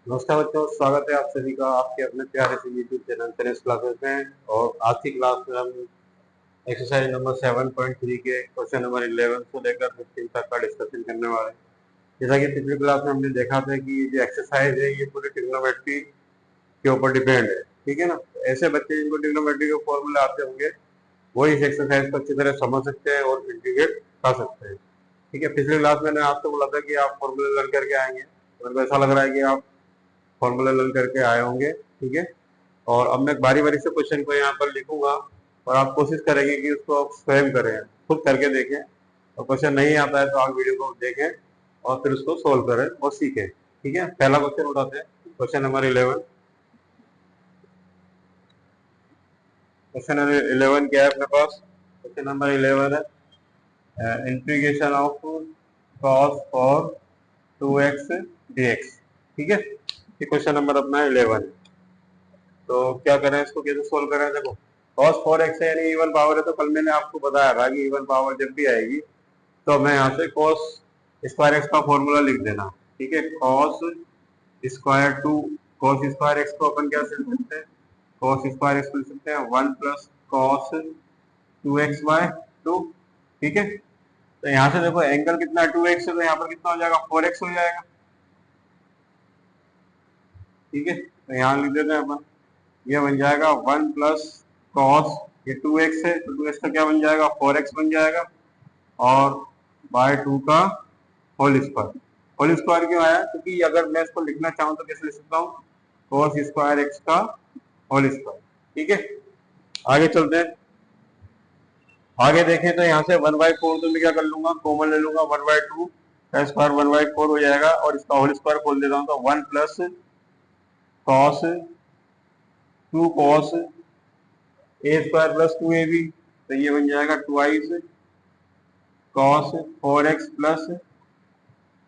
नमस्कार बच्चों, स्वागत है आप सभी का आपके अपने प्यारे से यूट्यूब चैनल टेनिस क्लासेस में। और आज की क्लास में हम एक्सरसाइज नंबर 7.3 के क्वेश्चन नंबर 11 से लेकर 15 तक का डिस्कशन करने वाले हैं। जैसा कि पिछली क्लास में हमने देखा था कि ये जो एक्सरसाइज है ये पूरी ट्रिग्नोमेट्री के ऊपर डिपेंड है, ठीक है ना। तो ऐसे बच्चे जिनको ट्रिग्नोमेट्री के फॉर्मूले आते होंगे वो इस एक्सरसाइज को अच्छी तरह समझ सकते हैं और इंटीग्रेट कर सकते हैं, ठीक है। पिछली क्लास में मैंने आपसे बोला था कि आप फॉर्मूले लर्न करके आएंगे, मेरे को ऐसा लग रहा है कि आप फॉर्मूला लर्न करके आए होंगे, ठीक है। और अब मैं बारी बारी से क्वेश्चन को यहाँ पर लिखूंगा और आप कोशिश करेंगे कि उसको आप स्वयं करें, खुद करके देखें। और क्वेश्चन नहीं आता है तो आप वीडियो को देखें और फिर उसको सोल्व करें और सीखें, ठीक है। पहला क्वेश्चन उठाते हैं, क्वेश्चन नंबर 11। क्वेश्चन नंबर 11 क्या है अपने पास? क्वेश्चन नंबर 11 है integration of cos for 2x dx, ठीक है। ये क्वेश्चन नंबर अपना 11 है। तो क्या करें, इसको कैसे सोल्व करें? देखो, cos 4x है यानी इवन पावर है, तो कल मैंने आपको बताया था कि इवन पावर जब भी आएगी तो मैं यहाँ से cos स्क्वायर एक्स का फॉर्मूला लिख देना, ठीक है। cos square to cos square x को अपन क्या लिख सकते हैं? cos स्क्वायर एक्स लिख सकते हैं 1 प्लस cos 2xy2, ठीक है। तो यहाँ से देखो एंगल कितना है 2x है, तो यहाँ पर कितना हो जाएगा 4x हो जाएगा, ठीक है। तो यहाँ लिख देते हैं अपन, ये बन जाएगा 1 प्लस कॉस, ये 2x है तो 2x का क्या बन जाएगा 4x बन जाएगा, और बाय 2 का होल स्क्वायर। होल स्क्वायर क्यों आया? क्योंकि अगर मैं इसको लिखना चाहूँ तो कैसे लिख सकता हूँ? कॉस स्क्वायर एक्स का होल स्क्वायर, ठीक है। आगे चलते हैं, आगे देखें तो यहाँ से 1/4 तो मैं क्या कर लूंगा, कॉमन ले लूंगा, 1/2 का स्क्वायर 1/4 हो जाएगा, और इसका होल स्क्वायर खोल देता हूँ तो 1 plus cos 2 cos A square plus 2ab, तो ये बन जाएगा twice cos 4x plus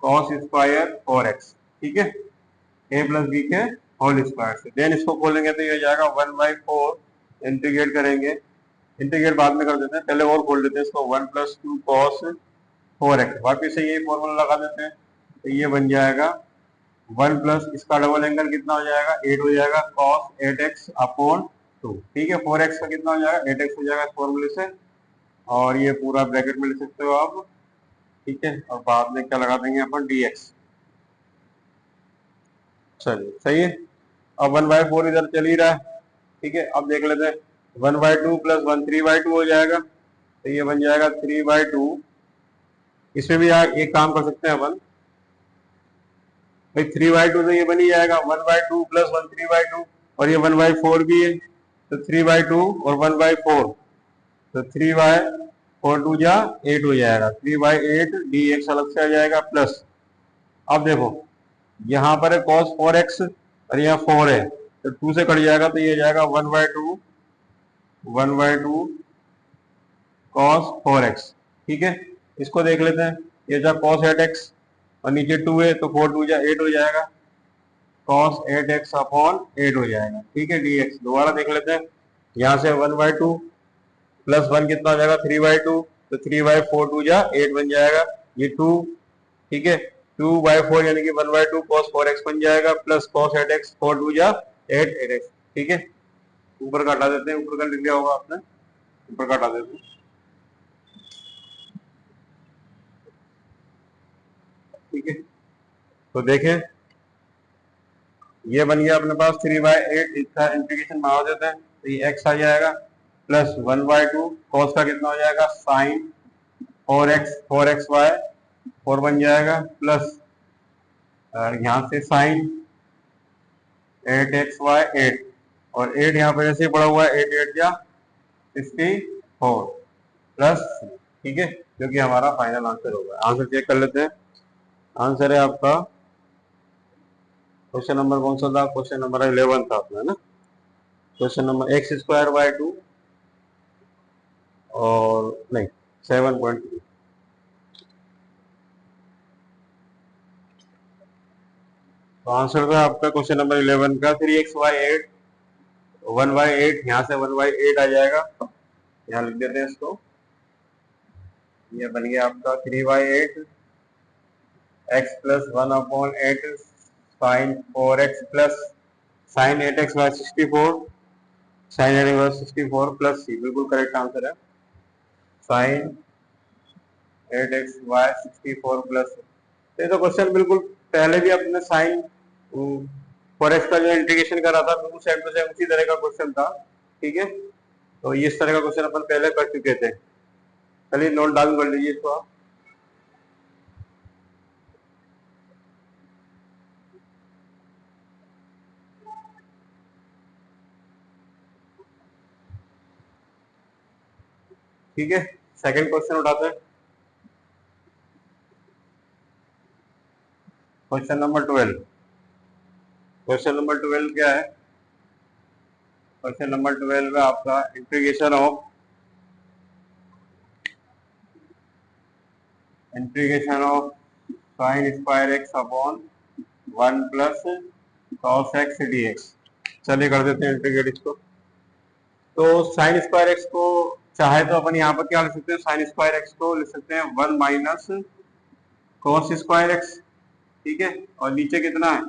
cos square 4x, ठीक है, ए प्लस बी के होल स्क्वायर से। देन इसको खोलेंगे तो ये हो जाएगा 1/4, इंटीग्रेट करेंगे, इंटीग्रेट बाद में कर देते हैं, पहले और खोल देते हैं इसको, 1 प्लस 2 कॉस 4x, वापिस से ये फॉर्मूला लगा देते हैं, तो ये बन जाएगा 1 प्लस इसका डबल एंगल कितना हो जाएगा 8 हो जाएगा कॉस 8x अपॉन 2, ठीक है। 4x का कितना हो जाएगा 8x हो जाएगा फॉर्मूले से, और ये पूरा ब्रैकेट में लिख सकते हो आप, ठीक है। और बाद में क्या लगा देंगे अपन dx, चलिए सही है। अब 1/4 इधर चल ही रहा है, ठीक है। अब देख लेते हैं 1/2 प्लस 1 3/2 हो जाएगा, तो ये बन जाएगा 3/2। इसमें भी यार एक काम कर सकते हैं अपन भाई, 3/2 तो ये बन ही जाएगा 1/2 प्लस 1 3/2, और ये 1/4 भी है, तो 3/2 और 1/4, तो 3/4 2 जा 8 हो जाएगा, 3/8 dx अलग से आ जाएगा प्लस। अब देखो यहाँ पर है cos 4x और यहाँ 4 है, तो 2 से कट जाएगा, तो ये जाएगा 1/2 cos 4x, ठीक है। इसको देख लेते हैं, ये जा cos 8x और नीचे 2 है, तो 4 2 जा 8 हो जाएगा, cos 8x अपॉन 8 हो जाएगा, ठीक है, dx। दोबारा देख लेते हैं, यहाँ से 1/2 प्लस 1 कितना हो जाएगा 3/2, तो 3/4 2 जा 8 बन जाएगा, ये 2, ठीक है। 2/4 यानी कि 1/2 cos 4x बन जाएगा, प्लस cos 8x 4 2 जा 8 8x, ठीक है। ऊपर का हटा देते हैं, ऊपर का लिख लिया होगा आपने, ऊपर का हटा देते हैं, ठीक है। तो देखें ये बन गया अपने पास 3/8, इसका इंटीग्रेशन बढ़ा देते हैं, तो ये x आ जाएगा, प्लस 1/2 cos का कितना हो जाएगा साइन 4xy 4 बन जाएगा, प्लस यहाँ से साइन 8xy 8, और 8 यहाँ पर जैसे पड़ा हुआ है 8 8 जा 64 प्लस, ठीक है, जो कि हमारा फाइनल आंसर होगा। आंसर चेक कर लेते हैं, आंसर है आपका क्वेश्चन नंबर कौन सा था? क्वेश्चन नंबर 11 था अपना ना, क्वेश्चन नंबर x²/2 और नहीं 7.3। तो आंसर था आपका क्वेश्चन नंबर 11 का 3xy8 1/8, यहाँ से 1/8 आ जाएगा, यहाँ लिख देते हैं इसको, ये बन गया आपका 3/8 x plus 1/8 sine 4x plus sine 8x by 64, sine 8x by 64 plus C, बिल्कुल करेक्ट आंसर है साइन 8x बाय 64 प्लस। ये तो क्वेश्चन बिल्कुल पहले भी अपने साइन 4x का जो इंटीग्रेशन करा था बिल्कुल सेम टू सेम उसी तरह का क्वेश्चन था। ठीक है, तो ये इस तरह का क्वेश्चन अपन पहले कर चुके थे। चलिए नोट डाउन कर लीजिए इसको आप। ठीक है, सेकंड क्वेश्चन उठाते हैं। Question number 12। क्वेश्चन नंबर 12 क्या है? क्वेश्चन नंबर 12 में आपका integration of sine square x upon 1 plus cos x d x. चलिए कर देते हैं इंटीग्रेट इसको। तो साइन स्क्वायर एक्स को चाहे तो अपन यहाँ पर क्या लिख सकते हैं, साइन स्क्वायर एक्स को लिख सकते हैं 1 माइनस कॉस स्क्वायर एक्स। ठीक है, और नीचे कितना है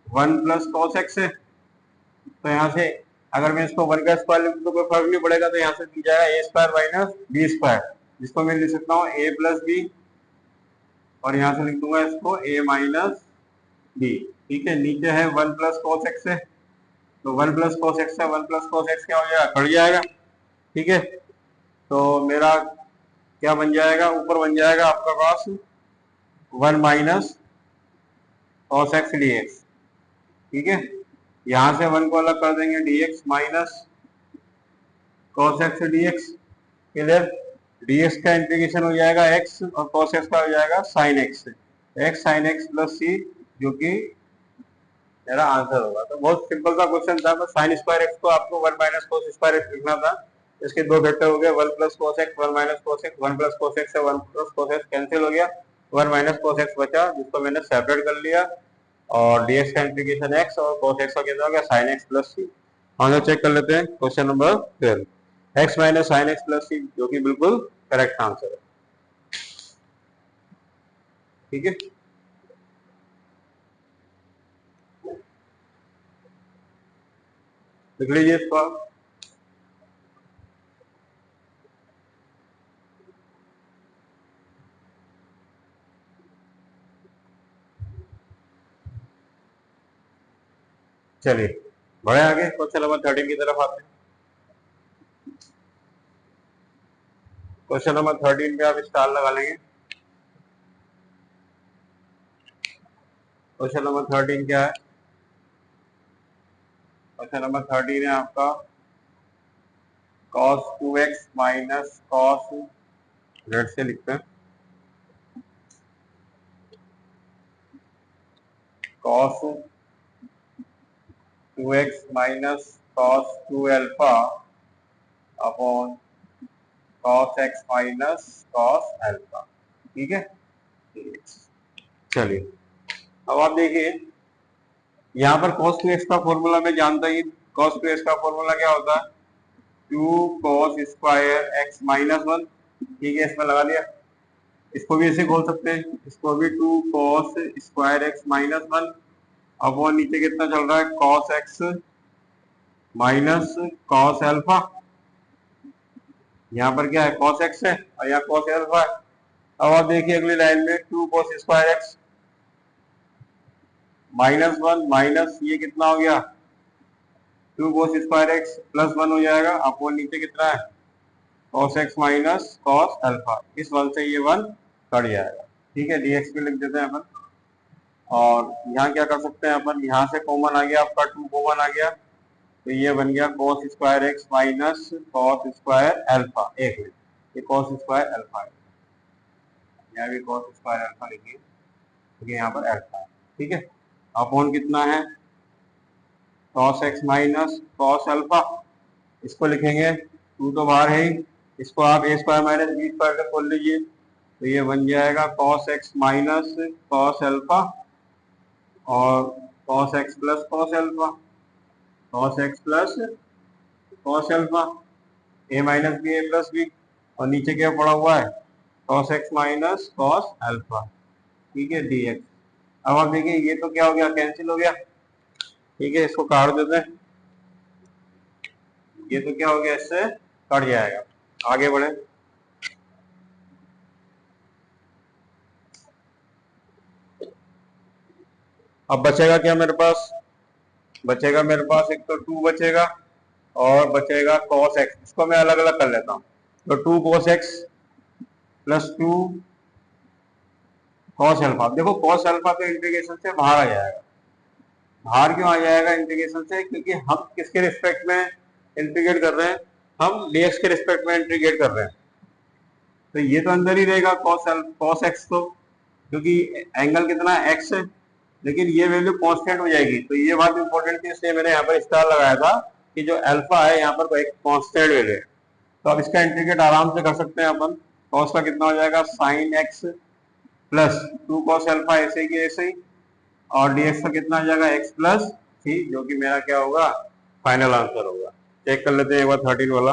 1 प्लस कॉस एक्स है। तो यहाँ से अगर मैं इसको 1 का स्क्वायर लिखूँ तो कोई फर्क नहीं पड़ेगा, तो यहाँ से मिल जाएगा ए स्क्वायर माइनस बी स्क्वायर, जिसको मैं लिख सकता हूँ ए प्लस बी, और यहाँ से लिख दूंगा इसको ए माइनस बी। ठीक है, नीचे है 1 प्लस कॉस एक्स है, तो 1 प्लस कॉस एक्स है, 1 प्लस कॉस एक्स क्या हो जाएगा, कट जाएगा। ठीक है, तो मेरा क्या बन जाएगा, ऊपर बन जाएगा आपका पास 1 minus cos x d x. ठीक है, यहां से 1 को अलग कर देंगे, d x minus cos x d x. Clear, d x का इंटीग्रेशन हो जाएगा एक्स और कॉस एक्स का हो जाएगा sine x, x sine x plus C, जो कि मेरा आंसर होगा। तो बहुत सिंपल सा क्वेश्चन था, बस साइन स्क्वायर एक्स को आपको 1 माइनस कोस स्क्वायर एक्स लिखना था। इसके दो वेक्टर हो गए, 1 plus cos x 1 minus cos x, 1 plus cos x से 1 प्लस कोस एक्स कैंसिल हो गया, 1 माइनस कोस एक्स बचा, जिसको मैंने सेपरेट कर लिया, और डीएक्स का इंटीग्रेशन एक्स और कोस एक्स का कितना हो गया साइन एक्स प्लस सी। हम लोग चेक कर लेते हैं question number 12, x minus sine x plus C, जो कि बिल्कुल करेक्ट आंसर है। ठीक है, लिख लीजिए इसको। चलिए बढ़े आगे, क्वेश्चन नंबर 13 की तरफ आते हैं। क्वेश्चन नंबर 13 पे आप स्टार लगा लेंगे। क्वेश्चन नंबर 13 क्या है? क्वेश्चन नंबर 13 है आपका cos 2x minus cos, red से लिखते हैं, cos 2x minus cos 2 alpha upon cos x minus cos alpha. ठीक है, चलिए अब आप देखिए, यहाँ पर cos 2x का फॉर्मूला मैं जानता ही, cos 2x का फॉर्मूला क्या होता है, 2 cos स्क्वायर x माइनस 1। ठीक है, इसमें लगा दिया। इसको भी ऐसे खोल सकते हैं, इसको भी 2 cos स्क्वायर एक्स माइनस 1, अब वो नीचे कितना चल रहा है cos x minus cos alpha. यहाँ पर क्या है cos x है और यहाँ cos अल्फा है। अब आप देखिए अगली लाइन में 2 cos square x minus 1 minus ये कितना हो गया 2 cos स्क्वायर एक्स प्लस 1 हो जाएगा, अब वो नीचे कितना है cos x minus cos alpha, इस 1 से ये 1 कट जाएगा। ठीक है, dx भी लिख देते हैं अपन, और यहाँ क्या कर सकते हैं अपन, यहाँ से कॉमन आ गया आपका 2 कॉमन आ गया, तो ये बन गया cos square x minus cos square alpha. एक मिनट, ये cos स्क्वायर अल्फा है, यहाँ भी cos स्क्वायर अल्फा लिखिए क्योंकि यहाँ पर अल्फा है। ठीक है, अपॉन कितना है cos x minus cos alpha, इसको लिखेंगे 2 तो बाहर है ही, इसको आप a square minus b square से खोल लीजिए, तो ये बन जाएगा cos x minus cos alpha और cos x plus cos alpha, cos x plus cos alpha, a minus b a plus b, और नीचे क्या पड़ा हुआ है cos x minus cos alpha. ठीक है, dx। अब आप देखिए ये तो क्या हो गया, कैंसिल हो गया। ठीक है, इसको काट देते हैं। ये तो क्या हो गया, इससे कट जाएगा। आगे बढ़े। अब बचेगा क्या मेरे पास, बचेगा मेरे पास एक तो 2 बचेगा और बचेगा cos x। इसको मैं अलग अलग कर लेता हूँ। तो 2 cos x plus 2 cos alpha. देखो cos अल्फा तो इंटीग्रेशन से बाहर आ जाएगा। बाहर क्यों आ जाएगा इंटीग्रेशन से, क्योंकि हम किसके रिस्पेक्ट में इंटीग्रेट कर रहे हैं, हम dx के रिस्पेक्ट में इंटीग्रेट कर रहे हैं। तो ये तो अंदर ही रहेगा cos x तो, क्योंकि एंगल कितना x है, लेकिन ये वैल्यू कांस्टेंट हो जाएगी। तो ये बात इंपॉर्टेंट थी, इसलिए मैंने यहाँ पर स्टार लगाया था कि जो अल्फा है यहाँ पर एक कांस्टेंट वैल्यू है। तो अब इसका इंटीग्रेट आराम से कर सकते हैं अपन। cos का कितना हो जाएगा, sin x plus 2 cos alpha ऐसे ही ऐसे ही, और dx का कितना हो जाएगा, x प्लस c, जो कि मेरा क्या होगा, फाइनल आंसर होगा। चेक कर लेते हैं एक बार 13 वाला।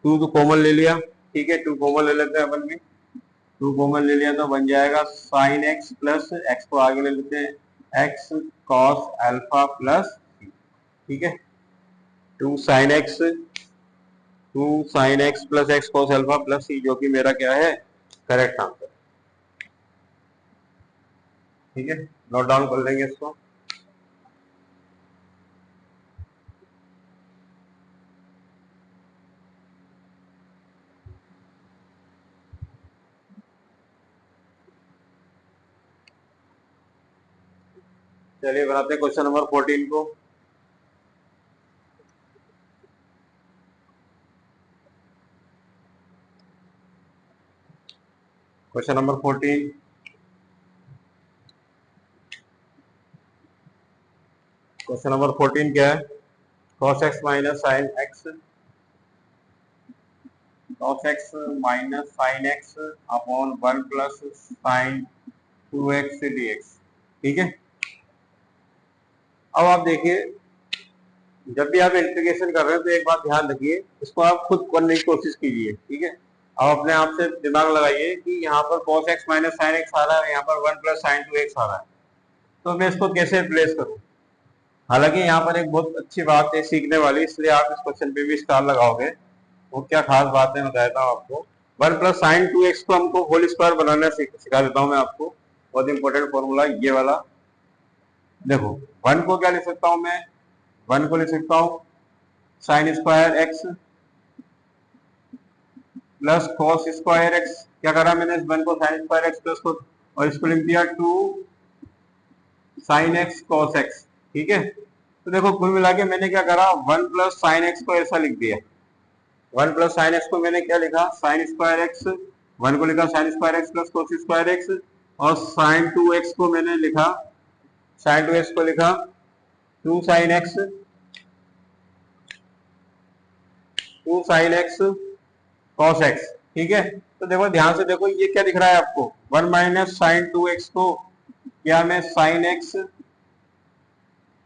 2 तो कॉमन ले लिया, ठीक है, 2 कॉमन ले लेते हैं अपन भी। 2 कॉमन ले लिया तो बन जाएगा sin x प्लस x को आगे ले लेते हैं x cos alpha plus c। ठीक है, 2 sin x plus x cos alpha plus c, जो कि मेरा क्या है, करेक्ट आंसर। ठीक है, नोट डाउन कर लेंगे इसको। चलिए बनाते हैं क्वेश्चन नंबर 14 को। क्वेश्चन नंबर 14, क्वेश्चन नंबर 14 क्या है, cos x minus sine x, cos x minus sine x upon 1 plus sine 2x dx। ठीक है, अब आप देखिए, जब भी आप इंटीग्रेशन कर रहे हैं तो एक बात ध्यान रखिए, इसको आप खुद करने की कोशिश कीजिए। ठीक है, अब अपने आप से दिमाग लगाइए कि यहाँ पर cos x minus sine x आ रहा है, यहाँ पर 1 प्लस साइन 2x आ रहा है, तो मैं इसको कैसे रिप्लेस करूँ। हालांकि यहाँ पर एक बहुत अच्छी बात है सीखने वाली, इसलिए आप इस क्वेश्चन पे भी स्टार लगाओगे। वो क्या खास बात है बताता हूँ आपको। 1 प्लस साइन 2x को हमको होल स्क्वायर बनाना सिखा देता हूँ मैं आपको, बहुत इंपॉर्टेंट फॉर्मूला ये वाला। देखो 1 को क्या लिख सकता हूँ मैं, 1 को लिख सकता हूँ sign square x plus cos square x. क्या करा मैंने, इस 1 को साइन स्क्वायर एक्स प्लस को, और इसको लिख दिया 2 साइन एक्स कॉस एक्स। ठीक है, तो देखो कुल मिला के मैंने क्या करा, 1 प्लस साइन एक्स को ऐसा लिख दिया। 1 प्लस साइन एक्स को मैंने क्या लिखा, साइन स्क्वायर एक्स, 1 को लिखा sine square x plus cos square x, और साइन 2x को मैंने लिखा, साइन 2x को लिखा 2 साइन एक्स कॉस एक्स। ठीक है, तो देखो ध्यान से देखो, ये क्या दिख रहा है आपको, 1 माइनस साइन 2x को क्या मैं sign x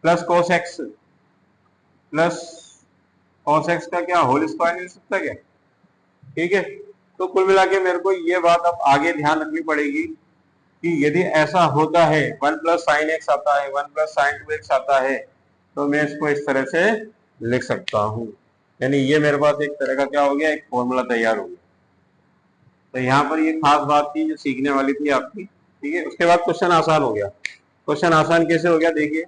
plus cos x plus cos x का क्या होल स्क्वायर नहीं सकता क्या। ठीक है, तो कुल मिला के मेरे को ये बात अब आगे ध्यान रखनी पड़ेगी कि यदि ऐसा होता है 1 प्लस साइन एक्स आता है, 1 प्लस साइन 2x आता है, तो मैं इसको इस तरह से लिख सकता हूँ। यानी ये मेरे पास एक तरह का क्या हो गया, एक फॉर्मूला तैयार हो गया। तो यहाँ पर ये खास बात थी जो सीखने वाली थी आपकी। ठीक है, उसके बाद क्वेश्चन आसान हो गया। क्वेश्चन आसान कैसे हो गया देखिए,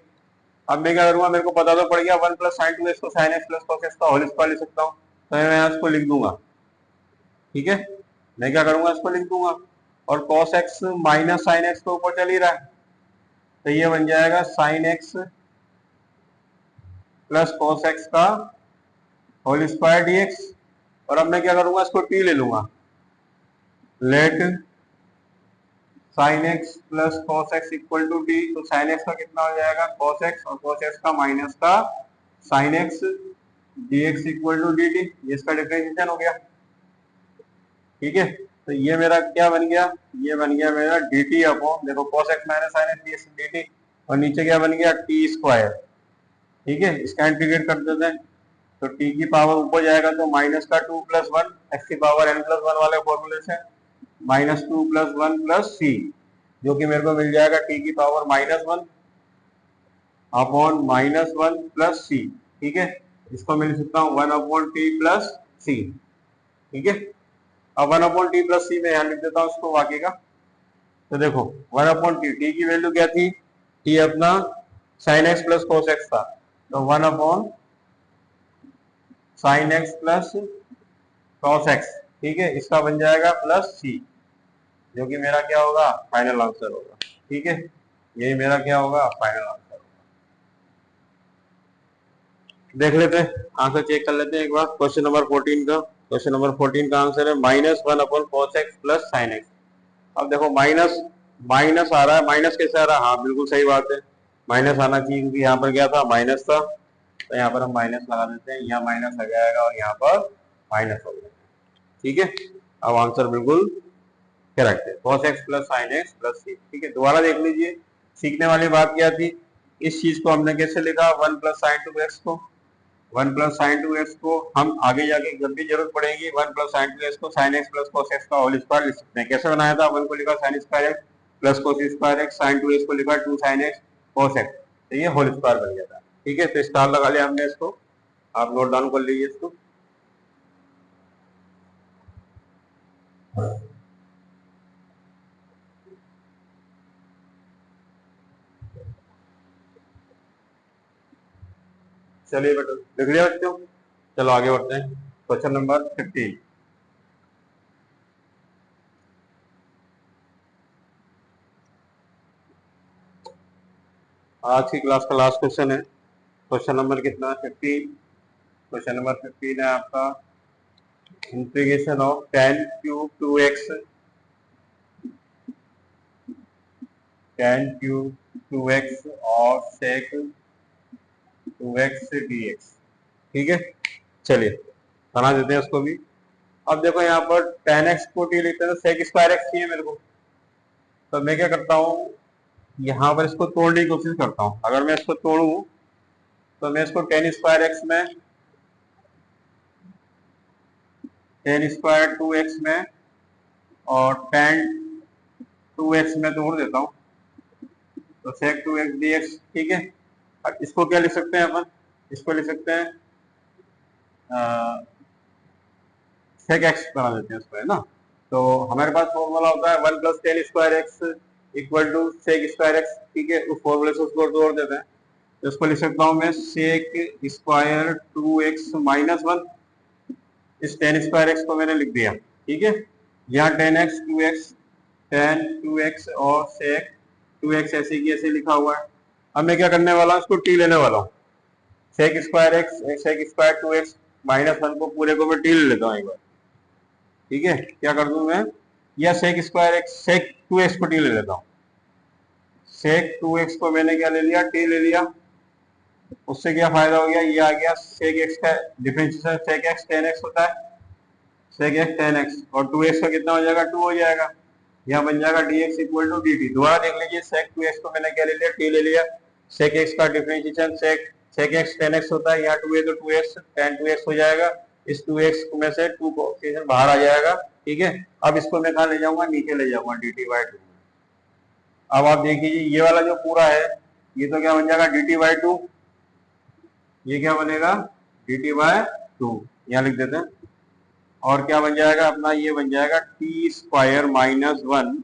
अब मैं क्या करूंगा, मेरे को पता तो पड़ गया 1 प्लस साइन 2x को sine x plus cos x का होल स्क्वायर लिख सकता हूँ, तो मैं यहाँ इसको लिख दूंगा। ठीक है, मैं क्या करूंगा, इसको लिख दूंगा, और cos x minus sine x तो ऊपर चल ही रहा है, तो ये बन जाएगा sine x plus cos x का होल स्क्वायर dx। और अब मैं क्या करूंगा, इसको t ले लूंगा, let sine x plus cos x equal to t। तो साइन एक्स का कितना हो जाएगा, cos x, और cos x का माइनस का sine x dx equal to dt। ये इसका डिफरेंशिएशन हो गया। ठीक है, तो ये मेरा क्या बन गया, ये बन गया मेरा dt अपॉन, देखो cos x minus sine x dt, और नीचे क्या बन गया, t स्क्वायर। ठीक है, इसका इंटीग्रेट कर देते हैं, तो t की पावर ऊपर जाएगा तो माइनस का 2 प्लस 1 x की पावर n प्लस 1 वाले फॉर्मूले से, -2 प्लस 1 प्लस c। जो कि मेरे को मिल जाएगा टी की पावर -1 अपॉन -1 प्लस सी। ठीक है, इसको मैं लिख सकता हूँ 1 अपॉन टी प्लस सी। ठीक है, अब 1 अपॉन टी प्लस सी में यहाँ लिख देता हूँ इसको बाकी का। तो देखो 1 अपॉन टी की वैल्यू क्या थी, टी अपना sign x plus cos x था, तो 1 upon sine x plus cos x. ठीक है, इसका बन जाएगा प्लस सी, जो कि मेरा क्या होगा, फाइनल आंसर होगा। ठीक है, यही मेरा क्या होगा, फाइनल आंसर होगा। देख लेते हैं, आंसर चेक कर लेते हैं एक बार। क्वेश्चन नंबर 14 का, क्वेश्चन नंबर 14 का आंसर है -1 upon cos x plus sine x. अब देखो माइनस माइनस आ रहा है, माइनस कैसे आ रहा है, हाँ बिल्कुल सही बात है, माइनस आना चाहिए, क्योंकि यहाँ पर क्या था, माइनस था, तो यहाँ पर हम माइनस लगा देते हैं, यहाँ माइनस आ जाएगा और यहाँ पर माइनस हो जाएगा। ठीक है, अब आंसर बिल्कुल करेक्ट है, cos x plus sine x plus C. ठीक है, दोबारा देख लीजिए, सीखने वाली बात क्या थी, इस चीज को हमने कैसे लिखा, 1 प्लस साइन 2x को, 1 प्लस साइन 2x को हम आगे जाके जब भी जरूरत पड़ेगी 1 प्लस साइन 2x को sine x plus cos x का होल स्क्वायर लिख सकते हैं। कैसे बनाया था, 1 को लिखा sine square x plus cos square x, sine 2x को लिखा 2 साइन एक्स cos x, तो ये होल स्क्वायर बन गया था। ठीक है, तो स्टार लगा लिया हमने इसको, आप नोट डाउन कर लीजिए इसको। चलिए बेटा, लिख लिया बच्चों, चलो आगे बढ़ते हैं। क्वेश्चन नंबर 15, आज की क्लास का लास्ट क्वेश्चन है। क्वेश्चन नंबर कितना, 15। क्वेश्चन नंबर 15 है आपका, integration of tan cube 2x और sec 2x dx। ठीक है, चलिए बना देते हैं उसको भी। अब देखो यहाँ पर tan x को t लिखते हैं, तो sec स्क्वायर x चाहिए मेरे को, तो मैं क्या करता हूँ, यहाँ पर इसको तोड़ने की कोशिश करता हूँ। अगर मैं इसको तोड़ूं तो मैं इसको tan स्क्वायर x में, tan स्क्वायर 2x में और tan 2x में तोड़ देता हूँ, तो sec 2x dx। ठीक है, अब इसको क्या लिख सकते हैं अपन, इसको लिख सकते हैं sec x बना देते हैं इसको, है ना। तो हमारे पास फॉर्मूला होता है 1 plus tan square x equal to sec square x. ठीक है, उस फॉर्मूले से उसको तोड़ देते हैं, तो इसको लिख सकता हूँ मैं sec स्क्वायर 2x माइनस 1, इस tan स्क्वायर एक्स को मैंने लिख दिया। ठीक है, यहाँ tan 2x और sec 2x ऐसे की ऐसे लिखा हुआ है। अब मैं क्या करने वाला हूँ, इसको t लेने वाला हूँ, sec स्क्वायर 2x माइनस 1 को पूरे को मैं t ले लेता हूँ एक बार। ठीक है, क्या कर दूं मैं, या sec square x sec 2x को t ले लेता हूँ, sec 2x को मैंने क्या ले लिया, t ले लिया। उससे क्या फायदा हो गया, ये आ गया sec x का differentiation, sec x tan x होता है, sec x tan x और 2x का कितना हो जाएगा, 2 हो जाएगा, यहाँ बन जाएगा dx इक्वल टू dt। दोबारा देख लीजिए, sec 2x को मैंने क्या ले लिया, t ले लिया, sec x का differentiation sec x tan x होता है, यहाँ 2 है तो 2x tan 2x हो जाएगा, इस 2x में से 2 कोएफिशिएंट बाहर आ जाएगा। ठीक है, अब इसको मैं कहाँ ले जाऊंगा, नीचे ले जाऊंगा dt/2। अब आप देखिए ये वाला जो पूरा है, ये तो क्या बन जाएगा dt/2, ये क्या बनेगा dt/2, यहाँ लिख देते हैं। और क्या बन जाएगा अपना, ये बन जाएगा t स्क्वायर माइनस 1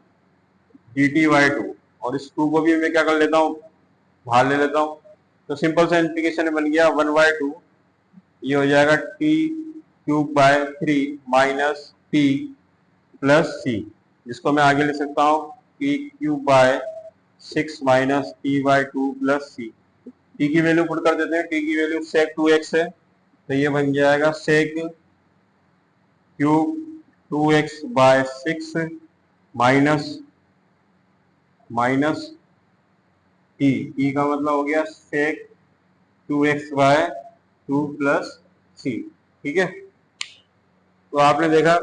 dt/2, और इस 2 को भी मैं क्या कर लेता हूँ, बाहर ले लेता हूँ, तो सिंपल सा इंटीग्रेशन बन गया 1/2, ये हो जाएगा t³ माइनस t प्लस सी, जिसको मैं आगे लिख सकता हूँ t³ माइनस t/2 प्लस सी। टी की वैल्यू पुट कर देते हैं, टी की वैल्यू sec 2x है, तो ये बन जाएगा sec³ 2x/6 माइनस टी का मतलब हो गया sec 2x/2 प्लस सी। ठीक है, तो आपने देखा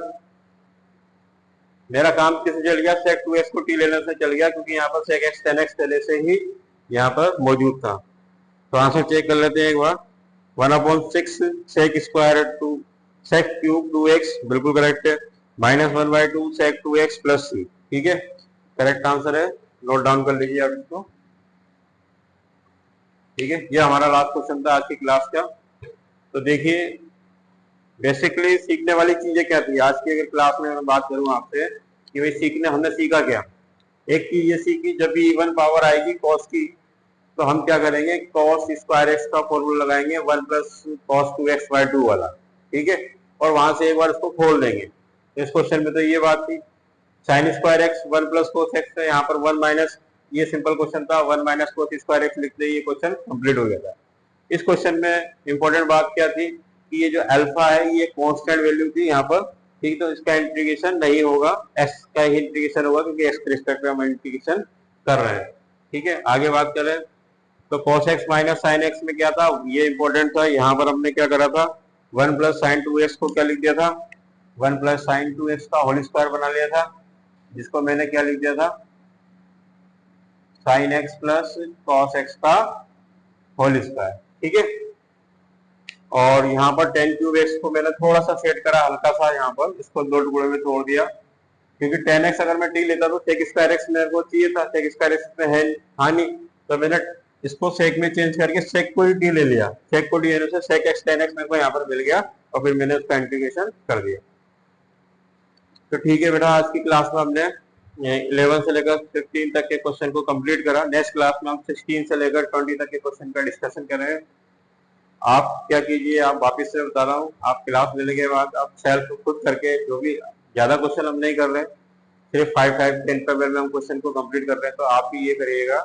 मेरा काम किससे चल गया, sec 2x को t लेने से चल गया, क्योंकि यहाँ पर sec x tan x पहले से ही यहाँ पर मौजूद था। तो आंसर चेक कर लेते हैं एक बार, 1/6 sec square 2 sec cube 2x बिल्कुल करेक्ट है, -1/2 sec 2x प्लस सी। ठीक है, करेक्ट आंसर है, नोट डाउन कर लीजिए आप इसको। ठीक है, ये हमारा लास्ट क्वेश्चन था आज की क्लास का। तो देखिए बेसिकली सीखने वाली चीजें क्या थी आज की, अगर क्लास में मैं बात करूं आपसे कि भाई सीखने हमने सीखा क्या। एक चीज ये सीखी, जब भी इवन पावर आएगी कॉस की तो हम क्या करेंगे, कॉस स्क्वायर एक्स का फॉर्मूला लगाएंगे 1 प्लस कॉस 2x/2 वाला। ठीक है, और वहां से एक बार इसको खोल देंगे। इस क्वेश्चन में तो ये बात थी, sign square x 1 plus cos x है, यहाँ पर 1 माइनस, ये सिंपल क्वेश्चन था, 1 माइनस कोस स्क्वायर एक्स लिख दे, ये क्वेश्चन कंप्लीट हो गया था। इस क्वेश्चन में इंपॉर्टेंट बात क्या थी कि ये जो अल्फा है ये कांस्टेंट वैल्यू थी यहाँ पर। ठीक, तो इसका इंटीग्रेशन नहीं होगा, एक्स का ही इंटीग्रेशन होगा क्योंकि एक्स के रिस्पेक्ट में हम इंटीग्रेशन कर रहे हैं। ठीक है, आगे बात करें तो cos x minus sine x में क्या था, ये इंपॉर्टेंट था। यहाँ पर हमने क्या करा था, 1 प्लस साइन 2x को क्या लिख दिया था, 1 प्लस साइन 2x का होल स्क्वायर बना लिया था, जिसको मैंने क्या लिख दिया था, sine x plus cos x का होल स्क्वायर। ठीक है, और यहाँ पर टेन क्यूब एक्स को मैंने थोड़ा सा सेट करा, हल्का सा, यहाँ पर इसको दो टुकड़े में तोड़ दिया, क्योंकि टेन एक्स अगर मैं टी लेता तो सेक स्क्वायर एक्स मेरे को चाहिए था, सेक स्क्वायर एक्स में है हानि, तो मैंने इसको सेक में चेंज करके सेक को ही टी ले लिया, सेक को टी लेने से सेक एक्स टेन एक्स मेरे को यहाँ पर मिल गया और फिर मैंने उसका इंटीग्रेशन कर दिया। तो ठीक है बेटा, आज की क्लास में हमने 11 से लेकर 15 तक के क्वेश्चन को कंप्लीट करा। नेक्स्ट क्लास में हम 16 से लेकर 20 तक के क्वेश्चन का डिस्कशन करेंगे। आप क्या कीजिए, आप वापिस से बता रहा हूँ, आप क्लास लेने के बाद आप सेल्फ खुद करके, जो भी ज्यादा क्वेश्चन हम नहीं कर रहे हैं, सिर्फ 5-10 पेपर में हम क्वेश्चन को कंप्लीट कर रहे हैं, तो आप भी ये करिएगा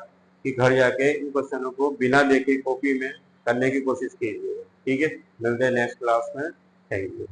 कि घर जाके इन क्वेश्चनों को बिना देखे कॉपी में करने की कोशिश कीजिएगा। ठीक है, मिलते हैं नेक्स्ट क्लास में। Thank you.